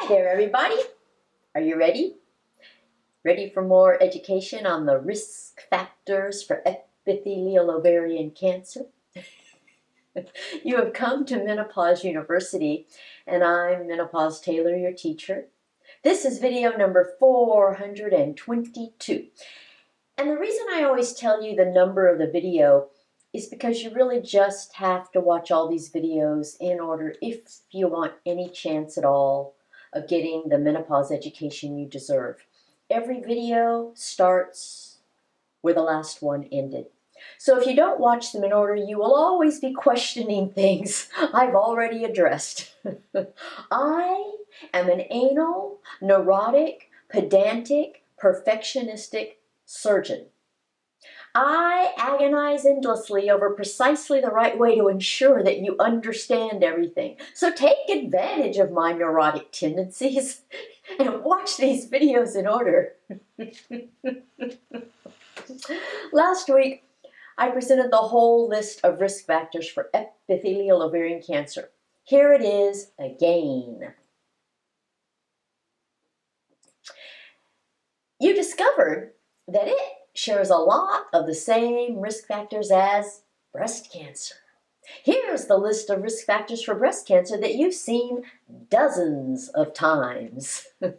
Hi there, everybody. Are you ready? Ready for more education on the risk factors for epithelial ovarian cancer? You have come to Menopause University, and I'm Menopause Taylor, your teacher. This is video number 422. And the reason I always tell you the number of the video is because you really just have to watch all these videos in order if you want any chance at all of getting the menopause education you deserve. Every video starts where the last one ended. So if you don't watch them in order, you will always be questioning things I've already addressed. I am an anal, neurotic, pedantic, perfectionistic surgeon. I agonize endlessly over precisely the right way to ensure that you understand everything. So take advantage of my neurotic tendencies and watch these videos in order. Last week, I presented the whole list of risk factors for epithelial ovarian cancer. Here it is again. You discovered that it shares a lot of the same risk factors as breast cancer. Here's the list of risk factors for breast cancer that you've seen dozens of times. And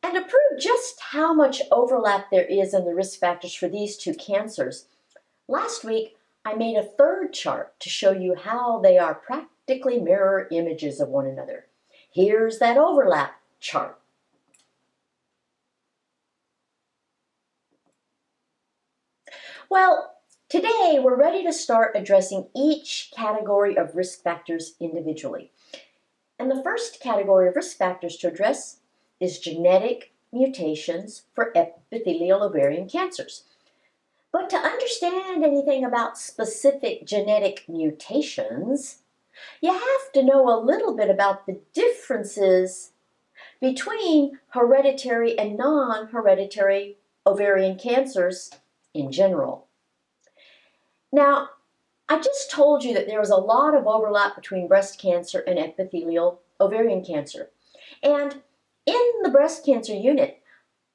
to prove just how much overlap there is in the risk factors for these two cancers, last week I made a third chart to show you how they are practically mirror images of one another. Here's that overlap chart. Well, today we're ready to start addressing each category of risk factors individually. And the first category of risk factors to address is genetic mutations for epithelial ovarian cancers. But to understand anything about specific genetic mutations, you have to know a little bit about the differences between hereditary and non-hereditary ovarian cancers in general. Now, I just told you that there was a lot of overlap between breast cancer and epithelial ovarian cancer. And in the breast cancer unit,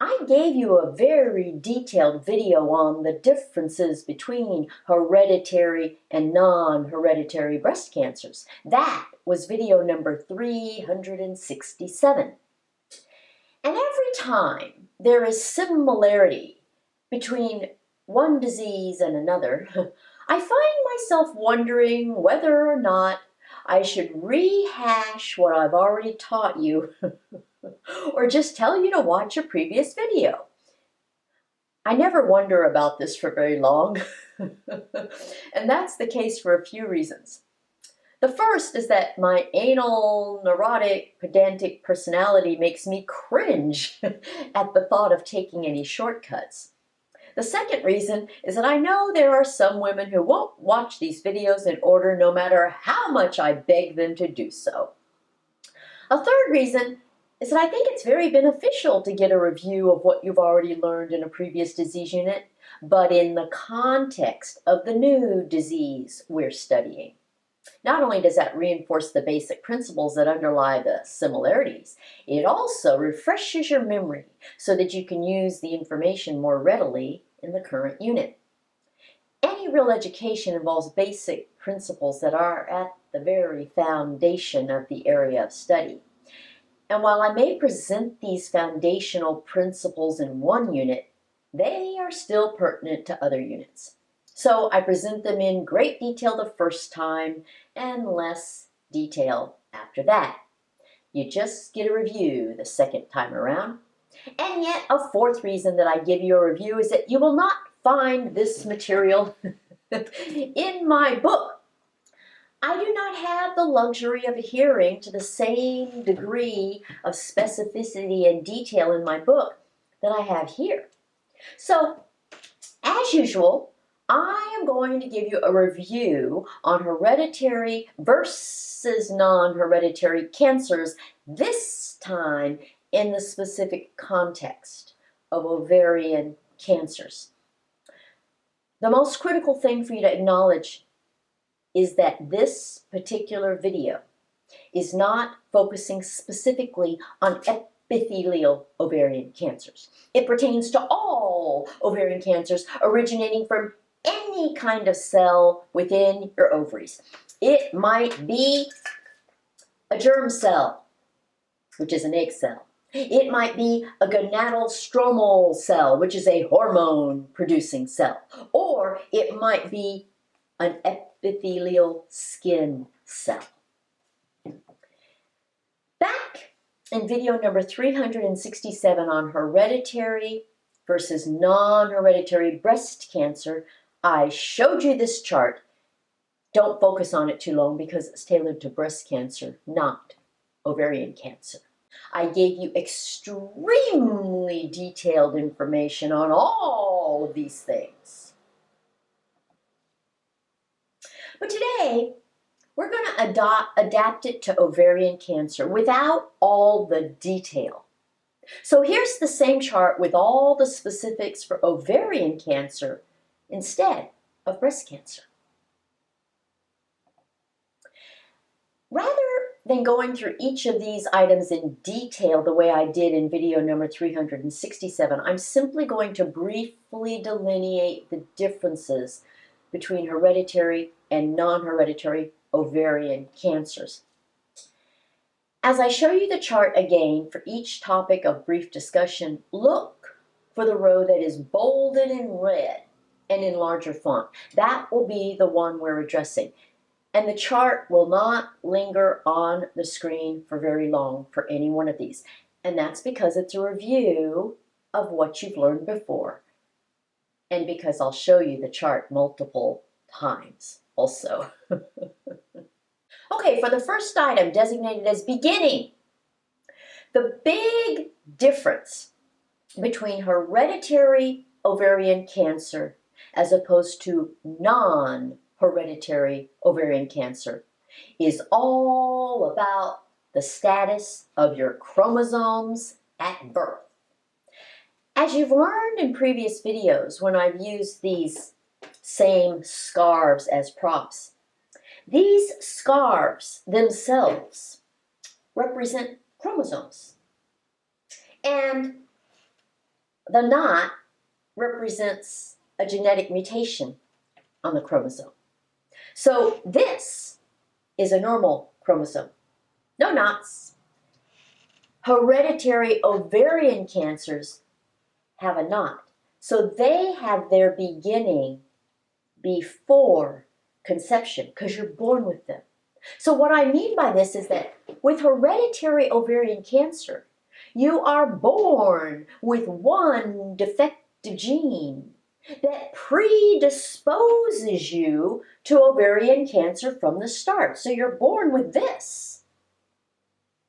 I gave you a very detailed video on the differences between hereditary and non-hereditary breast cancers. That was video number 367. And every time there is similarity between one disease and another, I find myself wondering whether or not I should rehash what I've already taught you or just tell you to watch a previous video. I never wonder about this for very long, and that's the case for a few reasons. The first is that my anal, neurotic, pedantic personality makes me cringe at the thought of taking any shortcuts. The second reason is that I know there are some women who won't watch these videos in order no matter how much I beg them to do so. A third reason is that I think it's very beneficial to get a review of what you've already learned in a previous disease unit, but in the context of the new disease we're studying. Not only does that reinforce the basic principles that underlie the similarities, it also refreshes your memory so that you can use the information more readily in the current unit. Any real education involves basic principles that are at the very foundation of the area of study. And while I may present these foundational principles in one unit, they are still pertinent to other units. So I present them in great detail the first time and less detail after that. You just get a review the second time around. And yet a fourth reason that I give you a review is that you will not find this material in my book. I do not have the luxury of adhering to the same degree of specificity and detail in my book that I have here. So, as usual, I am going to give you a review on hereditary versus non-hereditary cancers, this time in the specific context of ovarian cancers. The most critical thing for you to acknowledge is that this particular video is not focusing specifically on epithelial ovarian cancers. It pertains to all ovarian cancers originating from any kind of cell within your ovaries. It might be a germ cell, which is an egg cell. It might be a gonadal stromal cell, which is a hormone-producing cell. Or it might be an epithelial skin cell. Back in video number 367 on hereditary versus non-hereditary breast cancer, I showed you this chart. Don't focus on it too long because it's tailored to breast cancer, not ovarian cancer. I gave you extremely detailed information on all of these things. But today, we're going to adapt it to ovarian cancer without all the detail. So here's the same chart with all the specifics for ovarian cancer instead of breast cancer. Rather than going through each of these items in detail the way I did in video number 367, I'm simply going to briefly delineate the differences between hereditary and non-hereditary ovarian cancers. As I show you the chart again for each topic of brief discussion, look for the row that is bolded in red and in larger font. That will be the one we're addressing. And the chart will not linger on the screen for very long for any one of these. And that's because it's a review of what you've learned before. And because I'll show you the chart multiple times also. Okay, for the first item designated as beginning, the big difference between hereditary ovarian cancer as opposed to non-hereditary ovarian cancer is all about the status of your chromosomes at birth. As you've learned in previous videos when I've used these same scarves as props, these scarves themselves represent chromosomes. And the knot represents a genetic mutation on the chromosome. So this is a normal chromosome. No knots. Hereditary ovarian cancers have a knot. So they have their beginning before conception because you're born with them. So what I mean by this is that with hereditary ovarian cancer, you are born with one defective gene that predisposes you to ovarian cancer from the start. So you're born with this.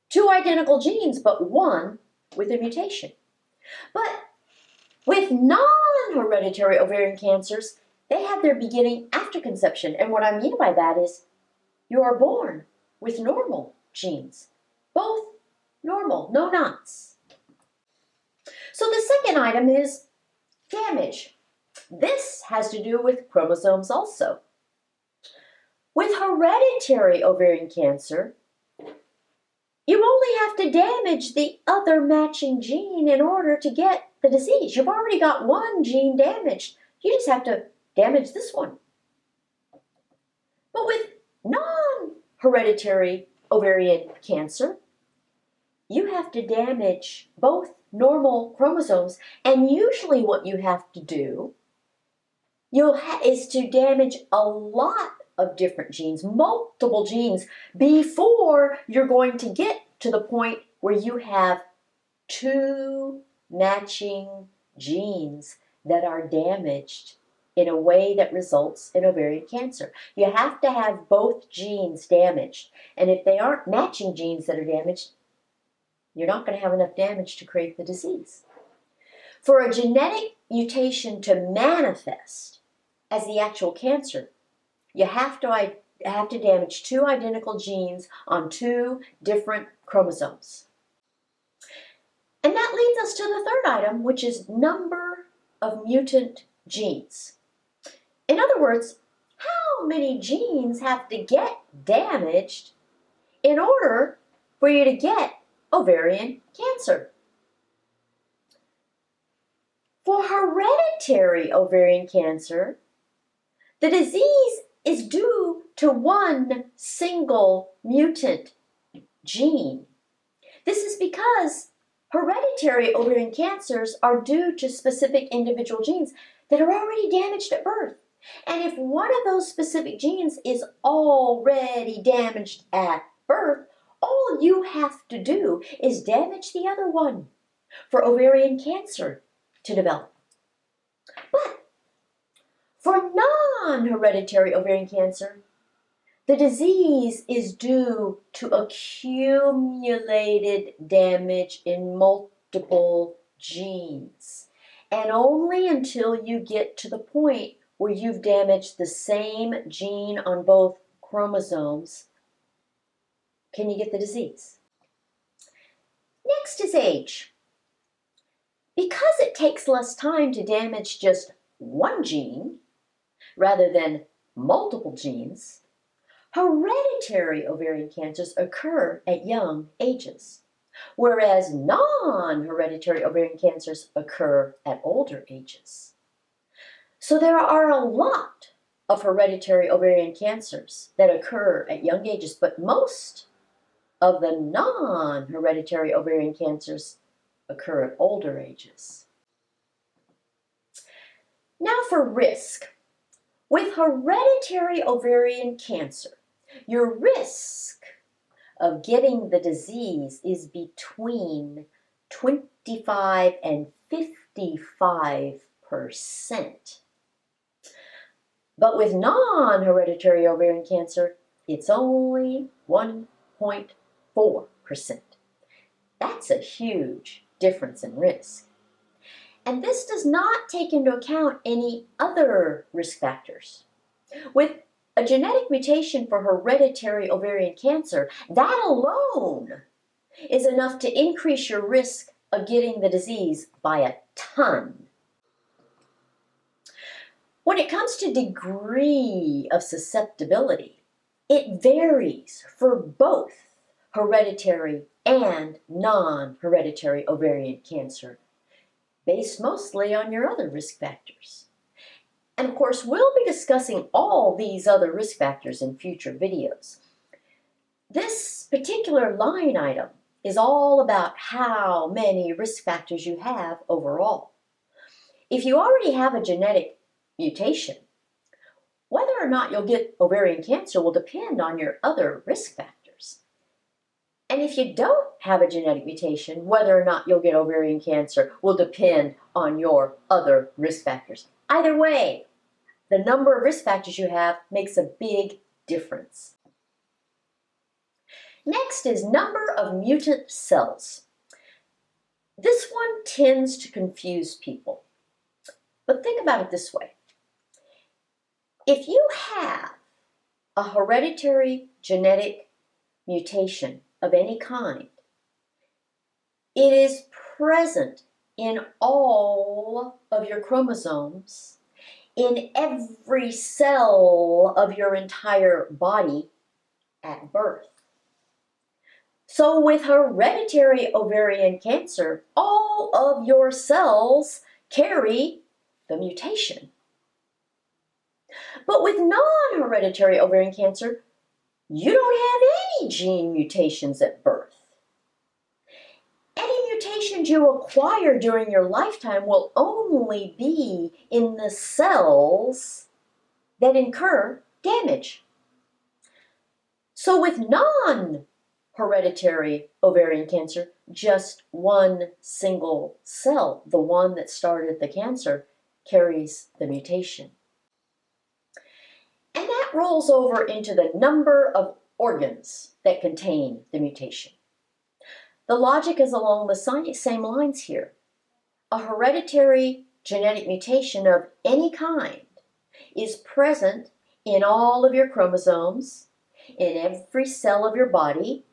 Two identical genes, but one with a mutation. But with non-hereditary ovarian cancers, they have their beginning after conception. And what I mean by that is you are born with normal genes. Both normal, no knots. So the second item is damage. This has to do with chromosomes also. With hereditary ovarian cancer, you only have to damage the other matching gene in order to get the disease. You've already got one gene damaged. You just have to damage this one. But with non-hereditary ovarian cancer, you have to damage both normal chromosomes, and usually what you have to do is to damage a lot of different genes, multiple genes, before you're going to get to the point where you have two matching genes that are damaged in a way that results in ovarian cancer. You have to have both genes damaged. And if they aren't matching genes that are damaged, you're not going to have enough damage to create the disease. For a genetic mutation to manifest as the actual cancer, you have to damage two identical genes on two different chromosomes. And that leads us to the third item, which is number of mutant genes. In other words, how many genes have to get damaged in order for you to get ovarian cancer. For hereditary ovarian cancer, the disease is due to one single mutant gene. This is because hereditary ovarian cancers are due to specific individual genes that are already damaged at birth. And if one of those specific genes is already damaged at birth, all you have to do is damage the other one for ovarian cancer to develop. But for non-hereditary ovarian cancer, the disease is due to accumulated damage in multiple genes. And only until you get to the point where you've damaged the same gene on both chromosomes can you get the disease. Next is age. Because it takes less time to damage just one gene rather than multiple genes, hereditary ovarian cancers occur at young ages, whereas non-hereditary ovarian cancers occur at older ages. So there are a lot of hereditary ovarian cancers that occur at young ages, but most of the non-hereditary ovarian cancers occur at older ages. Now for risk. With hereditary ovarian cancer, your risk of getting the disease is between 25 and 55%. But with non-hereditary ovarian cancer, it's only 1.4%. That's a huge difference in risk. And this does not take into account any other risk factors. With a genetic mutation for hereditary ovarian cancer, that alone is enough to increase your risk of getting the disease by a ton. When it comes to degree of susceptibility, it varies for both hereditary and non-hereditary ovarian cancer, based mostly on your other risk factors. And of course, we'll be discussing all these other risk factors in future videos. This particular line item is all about how many risk factors you have overall. If you already have a genetic mutation, whether or not you'll get ovarian cancer will depend on your other risk factors. And if you don't have a genetic mutation, whether or not you'll get ovarian cancer will depend on your other risk factors. Either way, the number of risk factors you have makes a big difference. Next is number of mutant cells. This one tends to confuse people. But think about it this way. If you have a hereditary genetic mutation of any kind, it is present in all of your chromosomes, in every cell of your entire body at birth. So with hereditary ovarian cancer, all of your cells carry the mutation. But with non-hereditary ovarian cancer, you don't have any gene mutations at birth. Any mutations you acquire during your lifetime will only be in the cells that incur damage. So with non-hereditary ovarian cancer, just one single cell, the one that started the cancer, carries the mutation. And that rolls over into the number of organs that contain the mutation. The logic is along the same lines here. A hereditary genetic mutation of any kind is present in all of your chromosomes, in every cell of your body,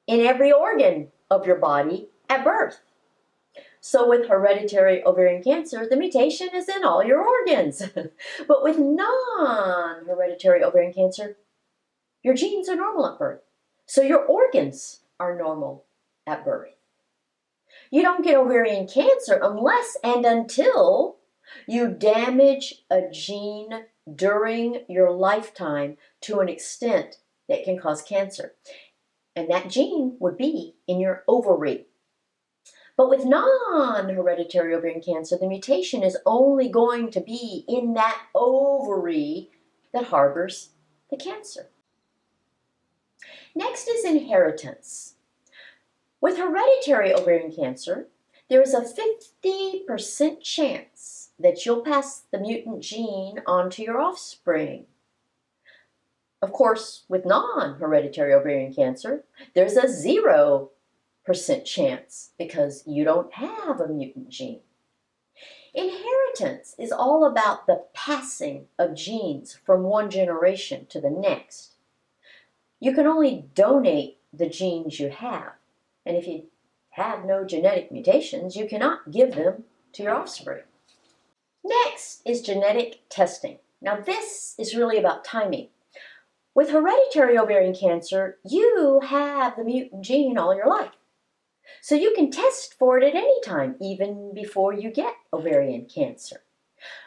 in every organ of your body at birth. So with hereditary ovarian cancer, the mutation is in all your organs. But with non-hereditary ovarian cancer, your genes are normal at birth. So your organs are normal at birth. You don't get ovarian cancer unless and until you damage a gene during your lifetime to an extent that can cause cancer. And that gene would be in your ovary. But with non-hereditary ovarian cancer, the mutation is only going to be in that ovary that harbors the cancer. Next is inheritance. With hereditary ovarian cancer, there is a 50% chance that you'll pass the mutant gene on to your offspring. Of course, with non-hereditary ovarian cancer, there's a 0% chance because you don't have a mutant gene. Inheritance is all about the passing of genes from one generation to the next. You can only donate the genes you have, and if you have no genetic mutations, you cannot give them to your offspring. Next is genetic testing. Now this is really about timing. With hereditary ovarian cancer, you have the mutant gene all your life. So you can test for it at any time, even before you get ovarian cancer.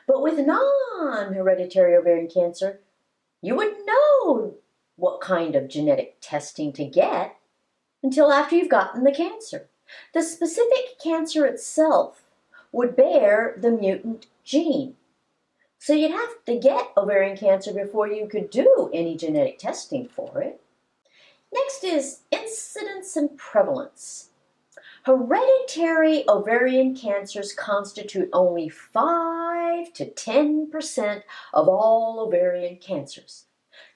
But with non-hereditary ovarian cancer, you wouldn't know what kind of genetic testing to get until after you've gotten the cancer. The specific cancer itself would bear the mutant gene. So you'd have to get ovarian cancer before you could do any genetic testing for it. Next is incidence and prevalence. Hereditary ovarian cancers constitute only 5 to 10% of all ovarian cancers.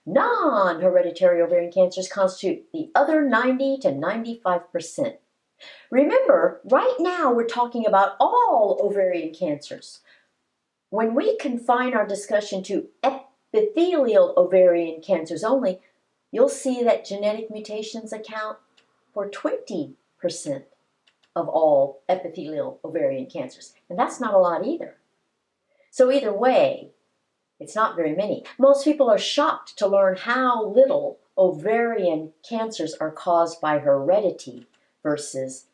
Non-hereditary ovarian cancers constitute the other 90 to 95%. Remember, right now we're talking about all ovarian cancers. When we confine our discussion to epithelial ovarian cancers only, you'll see that genetic mutations account for 20% of all epithelial ovarian cancers. And that's not a lot either. So either way, it's not very many. Most people are shocked to learn how little ovarian cancers are caused by heredity versus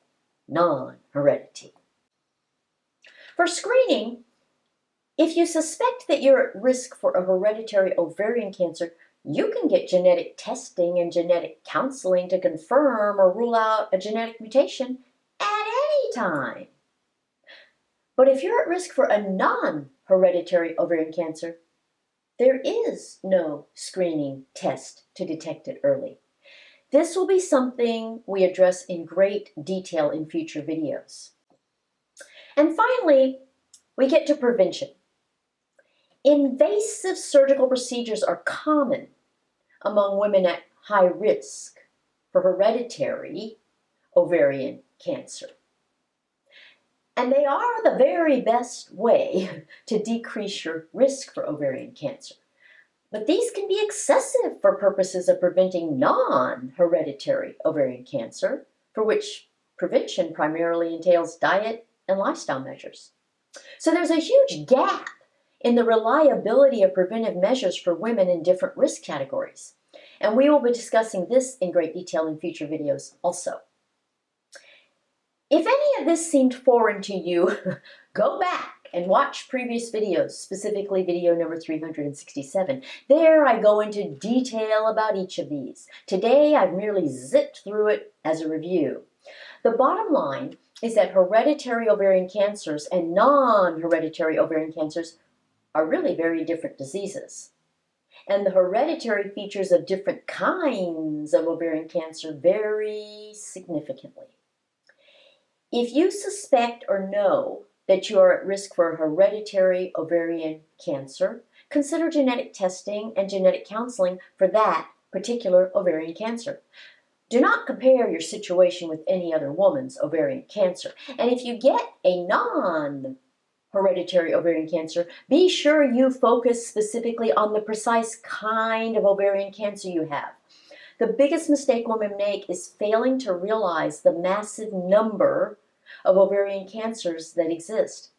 non-heredity. For screening, if you suspect that you're at risk for a hereditary ovarian cancer, you can get genetic testing and genetic counseling to confirm or rule out a genetic mutation at any time. But if you're at risk for a non-hereditary ovarian cancer, there is no screening test to detect it early. This will be something we address in great detail in future videos. And finally, we get to prevention. Invasive surgical procedures are common among women at high risk for hereditary ovarian cancer. And they are the very best way to decrease your risk for ovarian cancer. But these can be excessive for purposes of preventing non-hereditary ovarian cancer, for which prevention primarily entails diet and lifestyle measures. So there's a huge gap in the reliability of preventive measures for women in different risk categories. And we will be discussing this in great detail in future videos also. If any of this seemed foreign to you, go back and watch previous videos, specifically video number 367. There I go into detail about each of these. Today I've merely zipped through it as a review. The bottom line is that hereditary ovarian cancers and non-hereditary ovarian cancers are really very different diseases. And the hereditary features of different kinds of ovarian cancer vary significantly. If you suspect or know that you are at risk for hereditary ovarian cancer, consider genetic testing and genetic counseling for that particular ovarian cancer. Do not compare your situation with any other woman's ovarian cancer. And if you get a non-hereditary ovarian cancer, be sure you focus specifically on the precise kind of ovarian cancer you have. The biggest mistake women make is failing to realize the massive number of ovarian cancers that exist.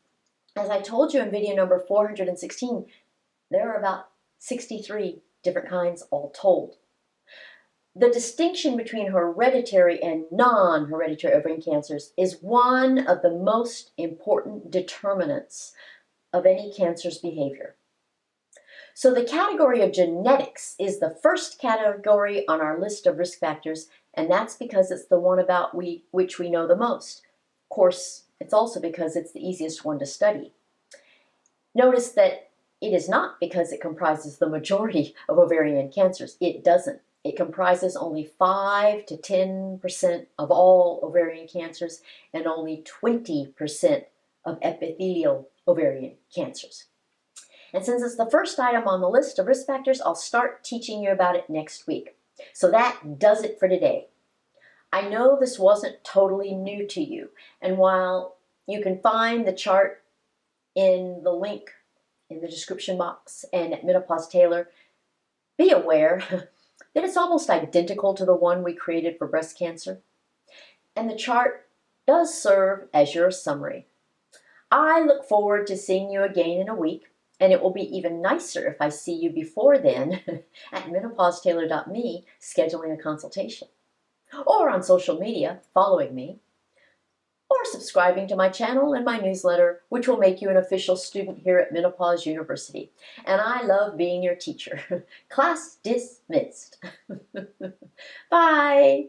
As I told you in video number 416, there are about 63 different kinds all told. The distinction between hereditary and non-hereditary ovarian cancers is one of the most important determinants of any cancer's behavior. So the category of genetics is the first category on our list of risk factors, and that's because it's the one about which we know the most. Of course, it's also because it's the easiest one to study. Notice that it is not because it comprises the majority of ovarian cancers. It doesn't. It comprises only 5 to 10% of all ovarian cancers and only 20% of epithelial ovarian cancers. And since it's the first item on the list of risk factors, I'll start teaching you about it next week. So that does it for today. I know this wasn't totally new to you, and while you can find the chart in the link in the description box and at Menopause Taylor, be aware that it's almost identical to the one we created for breast cancer. And the chart does serve as your summary. I look forward to seeing you again in a week. And it will be even nicer if I see you before then at menopaustaylor.me scheduling a consultation, or on social media following me, or subscribing to my channel and my newsletter, which will make you an official student here at Menopause University. And I love being your teacher. Class dismissed. Bye.